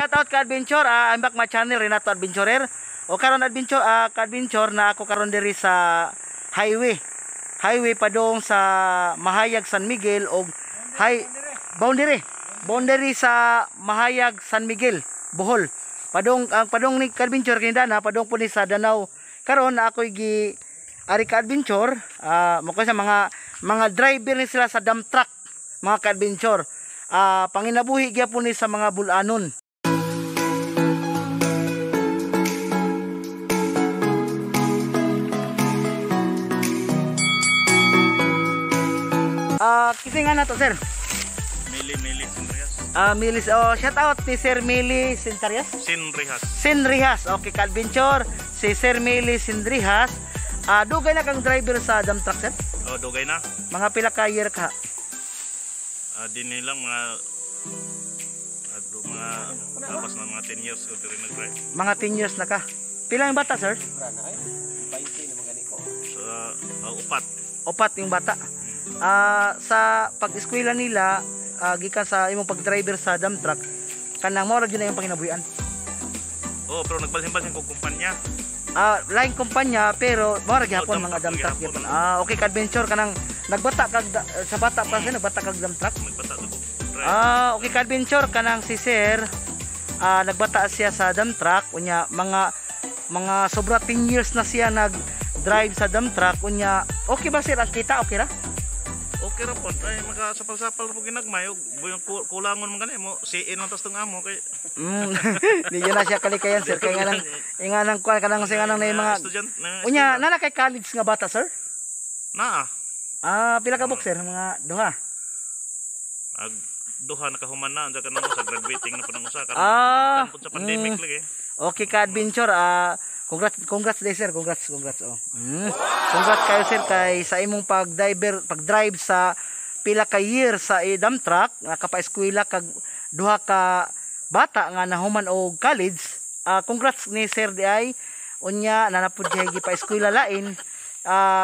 shout out ka adventure. I'm back my channel Renato Adventurer. O karon adventure ka adventure na ako karon diri sa highway. Highway padong sa Mahayag San Miguel og boundary sa Mahayag San Miguel, Bohol. Padong ang padong ni adventure kinda na padong po ni sa Danau. Karon na ako gi ari ka adventure, mo sa mga driver ni sila sa dump truck, mga ka adventure. Panginabuhi gyapon ni sa mga bulanon. Kisingan na to, sir. Mili Sinrihas. Milis, shout out ni Sir Mili Sinrihas. Sinrihas. Okay, ka adventure si Sir Mili Sinrihas. Dugay na kang driver sa dump truck, sir? Dugay na. Mga pila ka year ka? Din nilang mga lapas na mga 10 years ko rin nag-drive. Mga 10 years na ka. Pila yung bata, sir? Upat yung bata. Sa pag-eskwela nila, gikan sa imong pag-driver sa dump truck, kanang mo ra gyud na yung panginabuhian. Pero nagbalhin-balhin kog kumpanya. Lain kumpanya pero mo ra gyapon mga dump truck gyapon. Okay ka adventure kanang nagbata kag sa bata pa siya nagbata kag dump truck. Nagbata ko. Okay ka adventure kanang si sir nagbata siya sa dump truck unya mga sobra 10 years na siya nag-drive sa dump truck unya. Okay ba sir ang kita okay ra? Okay ra po. Ay magasapal-sapal po ginagmay og kulangon man gani mo siin ang tas tong amo kay. Di na siya kalikayan sir kay nga nang kuan kanang sing nang mga unya nana kay college nga bata sir? Na. Pila ka book sir mga duha. Duha nakahuman na ansa kanang sa graduating na panang usa karon sa pandemic lagi. Okay ka adventure. Congrats day sir, congrats. Congrats kayo sir kay sa imong pag-drive sa pila ka year sa dump truck, nakapa-eskwela kag duha ka bata nga nahuman og college. Congrats ni sir di ay unya nanapud siya gipa-eskwela lain.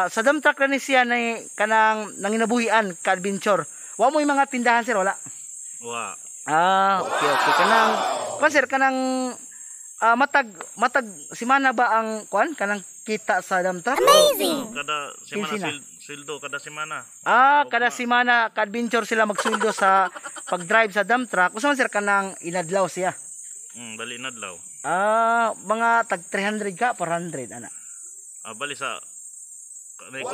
Sa dump truck na ni siya na kanang nanginabuhian ka adventure. Wa mo yung mga tindahan sir wala? Wa. Okay. Kanang matag simana ba ang kuan kanang kita sa dump truck? Amazing. Kada semana sweldo kada semana. Kada semana ka adventure sila magsweldo sa pag-drive sa dump truck. Usa man sir kanang inadlaw siya? Bali inadlaw. Mga tag 300 ka 400 ana. Bali sa kanay ko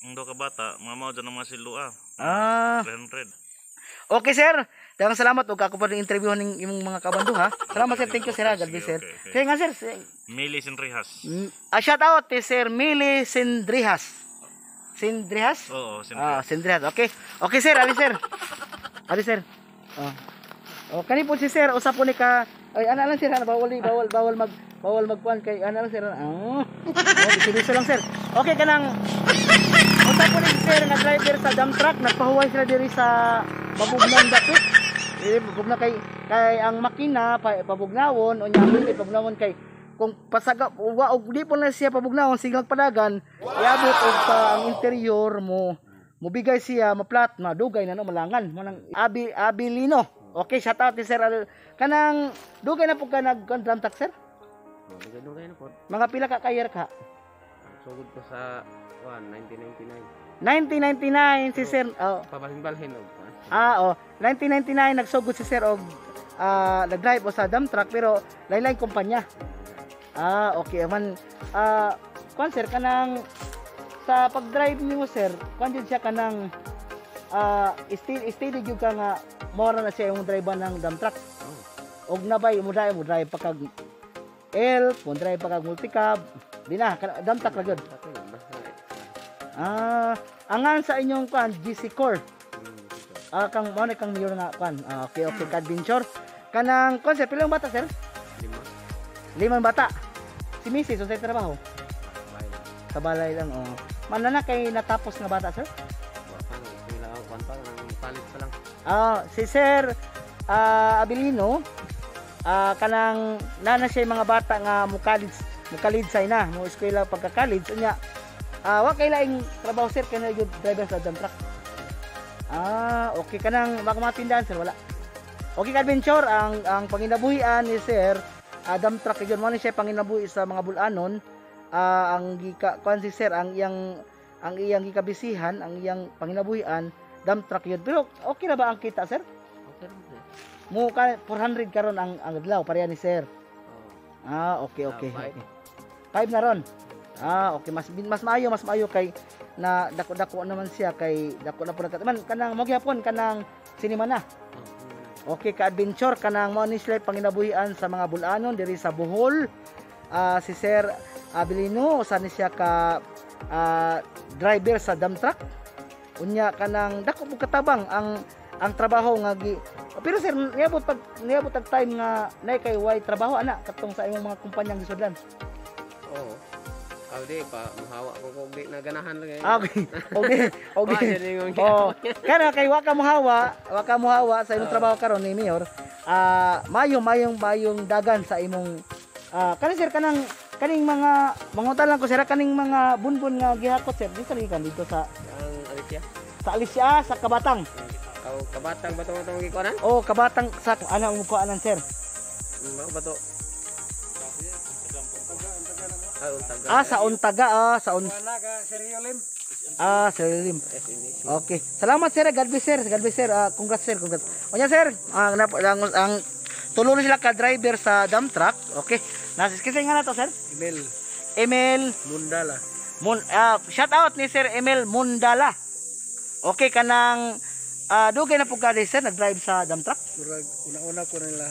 ang do ka bata, mga mao dyan ang mga silo 300. Okay sir, daghang salamat og ako pa ning interview ning imong mga kabando ha. Salamat sir, thank you sir, God bless sir. Kaya nga sir, Mili Sinrihas. Shout out to Sir Mili Sinrihas. Sinrihas? Oo, Sinrihas. Sinrihas. Okay sir, ali sir. Kani po si sir, usap po ni ka. Ay ana lang sir, bawal magkuan kay ana lang sir. Biso lang sir. Okay kanang usap po ni sir nga driver sa dump truck, nagpahuway sila diri sa Pabugnaw dapit. Pabugnaw kay ang makina pabugnawon unya ang pabugnawon kay kung pasaga og di po na siya pabugnawon sigang padagan iabot og sa ang interior mo bigay siya maplat madugay na no malangan mo nang abilino. Okay, shout out ni sir kanang dugay na po ka nag-dump truck sir? Dugay na po. Mga pila ka year ka? Sugod ko sa 1999. 1999 si sir. Pabalhin-balhin og 1999 nagsugod si sir og nag-drive o sa dump truck pero lain-lain kumpanya. Okay man. Kuan sir kanang sa pag-drive nimo sir, kuan jud siya kanang steady jud ka nga mora na siya yung driver ng dump truck. Og nabay mo drive pa kag mo drive pa kag multicab. Di na dump truck ra gyud. Angan sa inyong kuan GC Core. Kang mayor nga kan. Okay ka adventure. Kanang concept ilang bata sir? 5 bata. Si Mrs. sa trabaho? Sa balay lang Manana kay natapos nga bata sir? Palit pa lang. Si sir Abilino kanang nana siya mga bata nga mukalid say na mo eskwela pagka-college unya wa kay laing trabaho sir kana driver sa dump truck. Okay kanang mga tindahan sir wala. Okay ka-adventure, ang panginabuhian ni Sir, dump truck yun mo ni siya panginabuhi sa mga bulanon. Ang gika kuan si Sir, ang iyang gikabisihan, ang iyang panginabuhian, dump truck yun. Pero okay na ba ang kita, Sir? Okay lang sir. Mo ka 400 karon ang adlaw pareha ni Sir. Okay. Five. 5 na ron. Okay, mas maayo kay na dako naman siya kay dako na po man kanang mo gyapon kanang sinima na. Okay, ka-adventure kanang mo ni sila panginabuhian sa mga bulanon diri sa Bohol. Si Sir Abilino usa ni siya ka driver sa dump truck. Unya kanang dako po katabang ang trabaho nga pero sir niabot tag time nga nay kay way trabaho ana katong sa imong mga kumpanyang gisudlan. Oo. Di pa mahawa ko kung di na ganahan lang eh. Okay. Kana kay wa ka muhawa sa imong trabaho karon ni Mayor. Mayong dagan sa imong kani sir kaning mga mangutan lang ko sir kaning mga bunbun nga gihakot sir dito sa Ang Alicia. sa Alicia sa Kabatang. Kabatang ba itong gikuanan? Kabatang sa ano ang mukuanan sir? Ba to? Sa Untaga, Sir Lim. Okay. Salamat sir, God bless sir. Congrats sir, congrats. Onya sir, ang tulong sila ka driver sa dump truck. Okay. Nasiskita nga na to sir? Emil Mundala. Shout out ni Sir Emil Mundala. Okay, kanang dugay na po ka sir nag-drive sa dump truck. Una-una ko nila.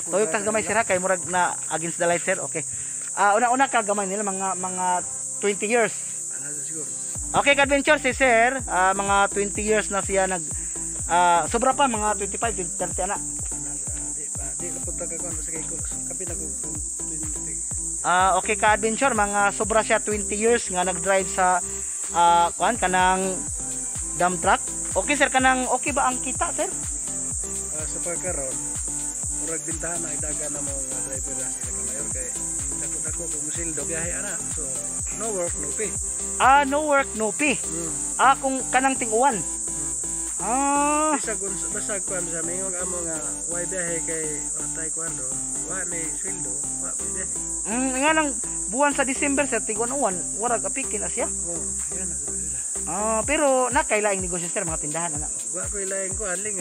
Toyota gamay sir kay murag na against the light sir. Okay. Una-una ka gamay nila mga 20 years. Okay, ka-adventure si sir, mga 20 years na siya sobra pa mga 25 30 ana. Di ko pagka ko sa kay ko kapit ako 20. Okay, ka-adventure mga sobra siya 20 years nga nag-drive sa kanang dump truck. Okay sir, kanang okay ba ang kita sir? Sa pagkaroon, murag bintahan na idaga na mga driver na sila kamayor kay dako kung musildo biyahe ana. So no work no pay. No work no pay. Kung kanang ting-uwan. Basta kuan sa mingon amo nga way biyahe kay watay kuando, wa ni sweldo, wa pwede. Nga nang buwan sa December sa ting-uwan, warag apikin na siya. Yan na. Pero nakailaing negosyo sir mga tindahan ana. Wa ko ilaing ko aling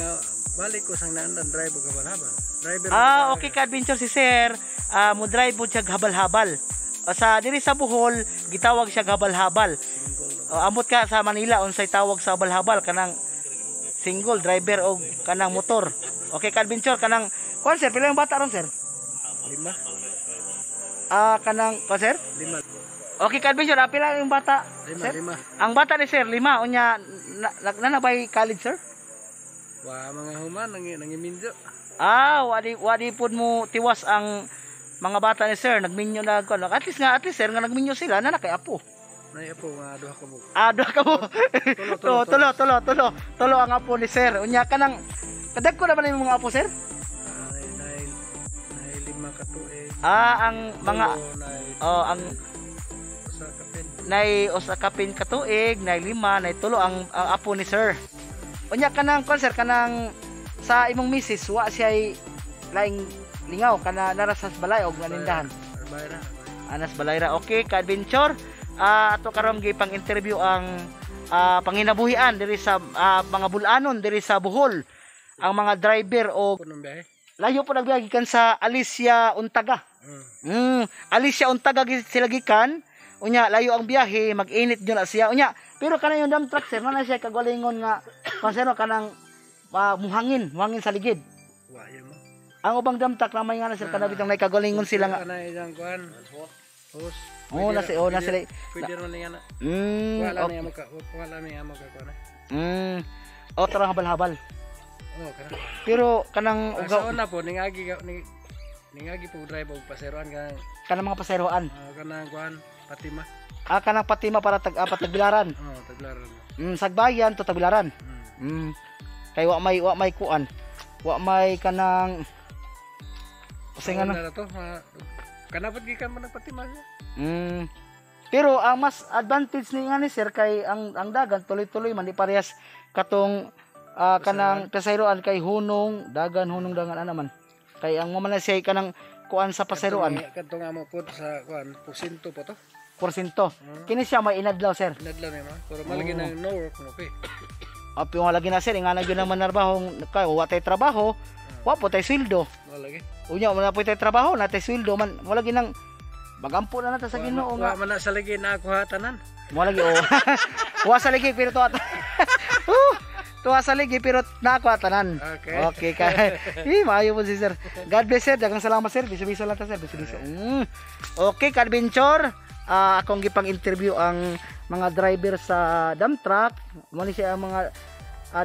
balik ko sang nandan drive og habal-habal. Driver. Okay, ka-adventure si sir. Mo drive po siya habal-habal. Sa diri sa Bohol, gitawag siya habal-habal. Amot ka sa Manila unsay tawag sa habal-habal kanang single driver o kanang motor. Okay, ka-adventure kanang kuan sir, pila yung bata ron sir? 5. Kanang kuan sir? 5. Okay, ka-adventure, pila yung bata? 5. Sir? Ang bata ni sir 5 unya nanabay college sir? Wa mga human nangiminjo. Wadi pud mo tiwas ang mga bata ni sir nagminyo na kuno. At least sir nga nagminyo sila na kay apo. Nay apo nga duha ka mo. Duha ka mo. Tulo ang apo ni sir. Unya kanang kadag ko naman yung mga apo sir? Nay 5 ka tuig. Ang mga ang sa kapin. nay usa ka pin ka tuig, nay 5, nay 3 ang apo ni sir. Unya kanang kon sir kanang sa imong misis wa siya laing lingaw kana narasas balay og nanindahan. Anas balayra. Okay, ka-adventure. Ato karon gipang interview ang panginabuhian diri sa mga bulanon diri sa Bohol. Ang mga driver o layo po nagbiyahe gikan sa Alicia Untaga. Alicia Untaga sila gikan. Unya layo ang biyahe, mag-init jud na siya. Unya, pero kana yung dump truck sir, na siya kagalingon nga konsero kanang muhangin sa ligid. Wa mo. Ang ubang dump truck lamay nga na sir kana bitang nay kagalingon sila nga. Kana isang kuan. Hose. Na sila. Pwede ron niya na. Wala niya mo ka kuan. Tarang habal-habal. Kana. Pero kanang ugaw na po ningagi po drive og paseroan kanang mga paseroan. Kanang kuan Patima. Kanang Patima para tagbilaran. Tagbilaran. Sagbayan to tagbilaran. Kay wa may kuan. Wa may kanang kasi nga na to. Kanapod gikan mo ng Patima. Pero ang mas advantage ni nga ni sir kay ang dagan tuloy-tuloy man di parehas katong kanang pasayroan kay hunong dagan ana man. Kay ang mo man siya kanang kuan sa pasayroan. Kadto nga mo pud sa kuan, porsyento po to. Porsyento. Kini siya may inadlaw sir. Nadlaw ni mo. Pero malagi nang no work no pay. Api wala lagi na sir, nga na gyud naman narbaho kay wa tay trabaho, wa po tay sweldo. Malagi. Unya wala po tay trabaho, na tay sweldo man wala lagi nang magampo na nata sa Ginoo nga. Wa man na sa lagi na ako hatanan. Wala lagi oh. Wa sa ligi pero tuwa. Tuwa sa ligi pero na ako tanan. Okay. Okay kay. Maayo po si sir. God bless sir, daghang salamat sir. Biso-biso lang ta sir, biso-biso. Okay, ka-adventure. Akong gipang interview ang mga driver sa dump truck. Mo ni siya ang mga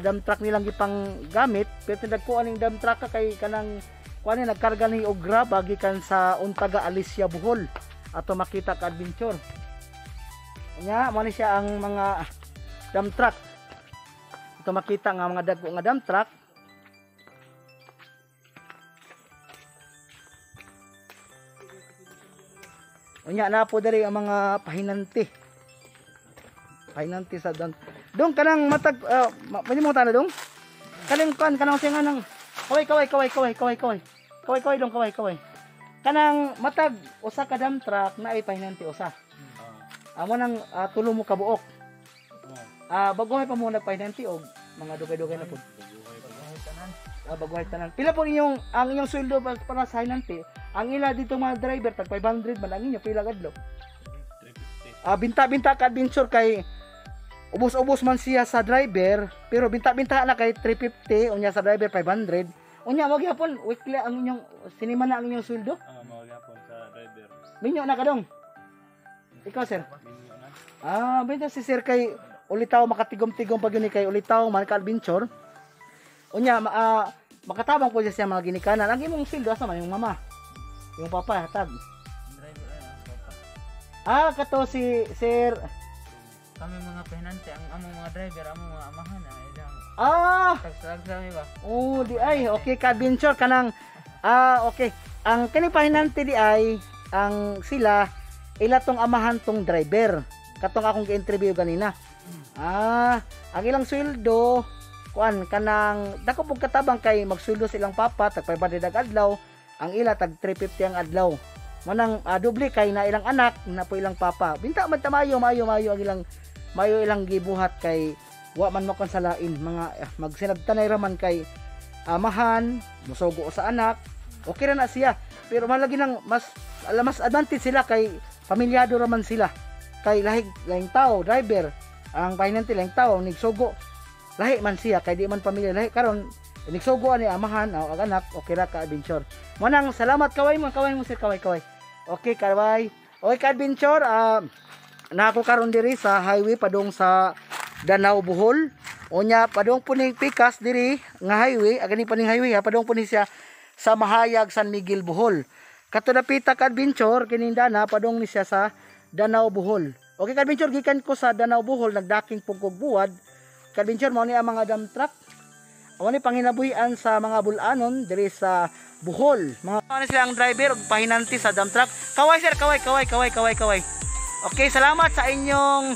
dump truck nilang gipang gamit, pero tinagkuan ning dump truck kay kanang kuan ni nagkarga ni og grab gikan sa Untaga Alicia Bohol. Ato makita ka adventure. Nya mo ni siya ang mga dump truck. Ato makita nga mga dagko nga dump truck. Unya na po diri ang mga pahinanti. Pahinanti sa don. Dong kanang matag pwede mo tana dong. Kanang kanang singa nang kaway dong kaway. Kanang matag usa ka dump truck na ay pahinanti usa. Amo nang tulo mo ka buok. Baguhay pa mo nagpahinanti og mga dugay-dugay na pud. Baguhay tanan. Pila po inyong ang inyong sweldo para sa hinanti? Ang ila dito mga driver tag 500 man ang inyo pila kadlaw. 350. Binta-binta ka adventure kay ubos-ubos man siya sa driver, pero binta-binta na kay 350 unya sa driver 500. Unya mo gyapon weekly ang inyong sinima na ang inyong sweldo? Mo gyapon sa driver. Minyo na kadong. Ikaw sir? Binta si sir kay ulitaw makatigom-tigom pag yun kay ulitaw man ka adventure. Unya makatabang po siya mga ginikanan. Ang imong sweldo asa man yung mama? Yung papa hatag. Driver papa. Kato si sir. Kami mga pahinante, ang among mga driver, among mga amahan ilang tagsalag sa ba. Di ay okay ka adventure kanang okay. Ang kini pahinante di ay ang sila ila tong amahan tong driver. Katong akong gi-interview kanina. Ang ilang sweldo kuan kanang dako pug katabang kay magsweldo silang papa tag 500 adlaw. Ang ila tag 350 ang adlaw. Manang doble kay na ilang anak na po ilang papa. Binta man tamayo mayo ang ilang mayo ilang gibuhat kay wa man mo konsalain mga magsinabtanay raman kay amahan, musugo sa anak. Okay ra na siya. Pero malagi nang mas advantage sila kay pamilyado raman sila. Kay lahing tao, driver, ang pahinanti lahing tao nigsugo. Lahi man siya kay di man pamilya lahi karon nigsugo ani amahan o anak okay ra ka adventure. Manang salamat kaway mo sir kaway. Okay kaway. Okay ka adventure na ako karon diri sa highway padung sa Danau Bohol. Unya padung puning pikas diri nga highway, agani paning highway padung puni siya sa Mahayag San Miguel Bohol. Kato napita ka adventure kining dana padung ni siya sa Danau Bohol. Okay ka adventure gikan ko sa Danau Bohol nagdaking pugkog buwad. Ka adventure mo ni ang mga dump truck. Amo ni panginabuhian sa mga bulanon diri sa Bohol. Mga ano sila ang driver ug pahinanti sa dump truck. Kaway sir, kaway. Okay, salamat sa inyong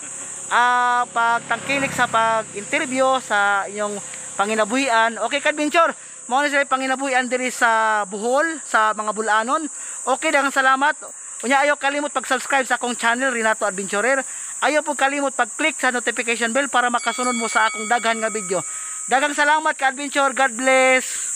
pagtangkilik sa pag-interview sa inyong panginabuhian. Okay, ka-adventure. Mao na sila panginabuhian diri sa Bohol sa mga bulanon. Okay, daghang salamat. Unya ayo kalimot pag-subscribe sa akong channel Renato Adventurer. Ayo po kalimot pag-click sa notification bell para makasunod mo sa akong daghan nga video. Daghang salamat ka-adventure. God bless.